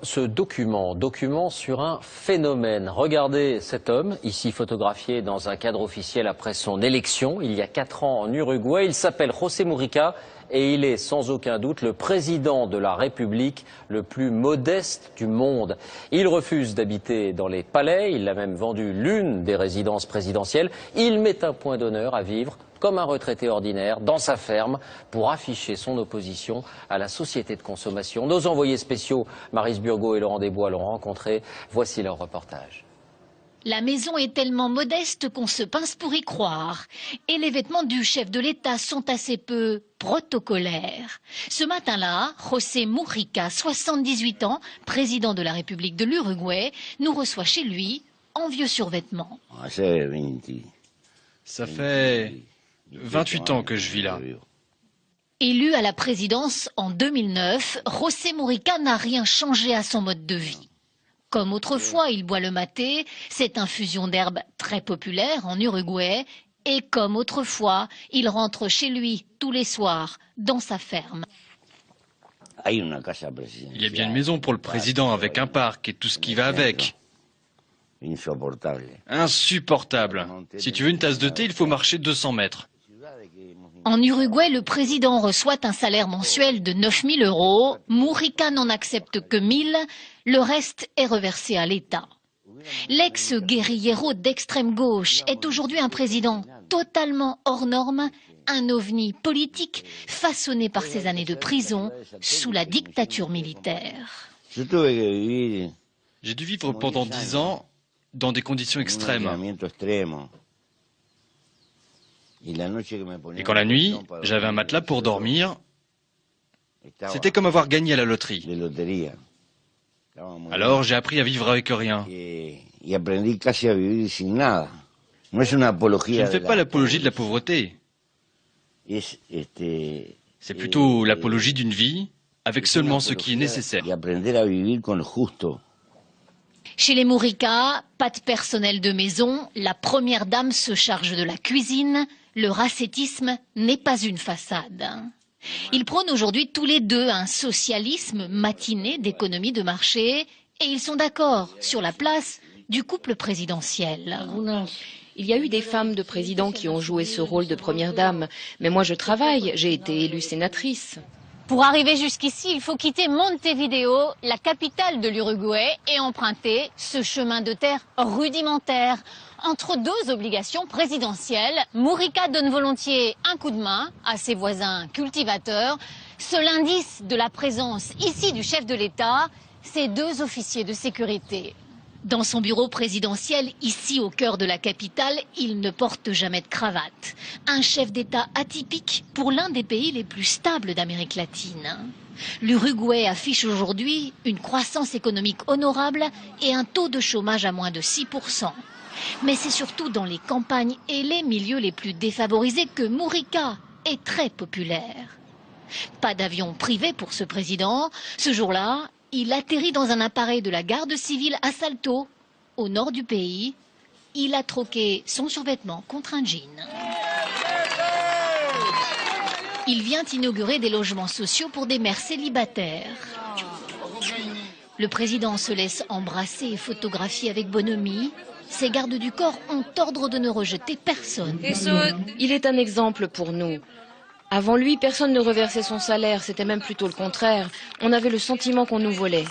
ce document sur un phénomène. Regardez cet homme, ici photographié dans un cadre officiel après son élection, il y a 4 ans en Uruguay. Il s'appelle José Mujica et il est sans aucun doute le président de la République le plus modeste du monde. Il refuse d'habiter dans les palais, il a même vendu l'une des résidences présidentielles. Il met un point d'honneur à vivre comme un retraité ordinaire, dans sa ferme, pour afficher son opposition à la société de consommation. Nos envoyés spéciaux, Maryse Burgot et Laurent Desbois, l'ont rencontré. Voici leur reportage. La maison est tellement modeste qu'on se pince pour y croire. Et les vêtements du chef de l'État sont assez peu protocolaires. Ce matin-là, José Mujica, 78 ans, président de la République de l'Uruguay, nous reçoit chez lui en vieux survêtements. Ça fait 28 ans que je vis là. Élu à la présidence en 2009, José Mujica n'a rien changé à son mode de vie. Comme autrefois, il boit le maté, cette infusion d'herbe très populaire en Uruguay. Et comme autrefois, il rentre chez lui tous les soirs, dans sa ferme. Il y a bien une maison pour le président avec un parc et tout ce qui va avec. Insupportable. Si tu veux une tasse de thé, il faut marcher 200 mètres. En Uruguay, le président reçoit un salaire mensuel de 9 000 €. Mujica n'en accepte que 1 000. Le reste est reversé à l'État. L'ex-guérillero d'extrême gauche est aujourd'hui un président totalement hors norme, un ovni politique façonné par ses années de prison sous la dictature militaire. J'ai dû vivre pendant 10 ans dans des conditions extrêmes. Et quand la nuit, j'avais un matelas pour dormir, c'était comme avoir gagné à la loterie. Alors j'ai appris à vivre avec rien. Je ne fais pas l'apologie de la pauvreté. C'est plutôt l'apologie d'une vie avec seulement ce qui est nécessaire. Chez les Mujica, pas de personnel de maison, la première dame se charge de la cuisine. Le racetisme n'est pas une façade. Ils prônent aujourd'hui tous les deux un socialisme matiné d'économie de marché et ils sont d'accord sur la place du couple présidentiel. Il y a eu des femmes de présidents qui ont joué ce rôle de première dame, mais moi je travaille, j'ai été élue sénatrice. Pour arriver jusqu'ici, il faut quitter Montevideo, la capitale de l'Uruguay, et emprunter ce chemin de terre rudimentaire. Entre 2 obligations présidentielles, Mujica donne volontiers un coup de main à ses voisins cultivateurs. Seul indice de la présence ici du chef de l'État, ces 2 officiers de sécurité. Dans son bureau présidentiel, ici au cœur de la capitale, il ne porte jamais de cravate. Un chef d'État atypique pour l'un des pays les plus stables d'Amérique latine. L'Uruguay affiche aujourd'hui une croissance économique honorable et un taux de chômage à moins de 6%. Mais c'est surtout dans les campagnes et les milieux les plus défavorisés que Mujica est très populaire. Pas d'avion privé pour ce président. Ce jour-là, il atterrit dans un appareil de la garde civile à Salto, au nord du pays. Il a troqué son survêtement contre un jean. Il vient inaugurer des logements sociaux pour des mères célibataires. Le président se laisse embrasser et photographier avec bonhomie. Ses gardes du corps ont ordre de ne rejeter personne. Il est un exemple pour nous. Avant lui, personne ne reversait son salaire, c'était même plutôt le contraire. On avait le sentiment qu'on nous volait.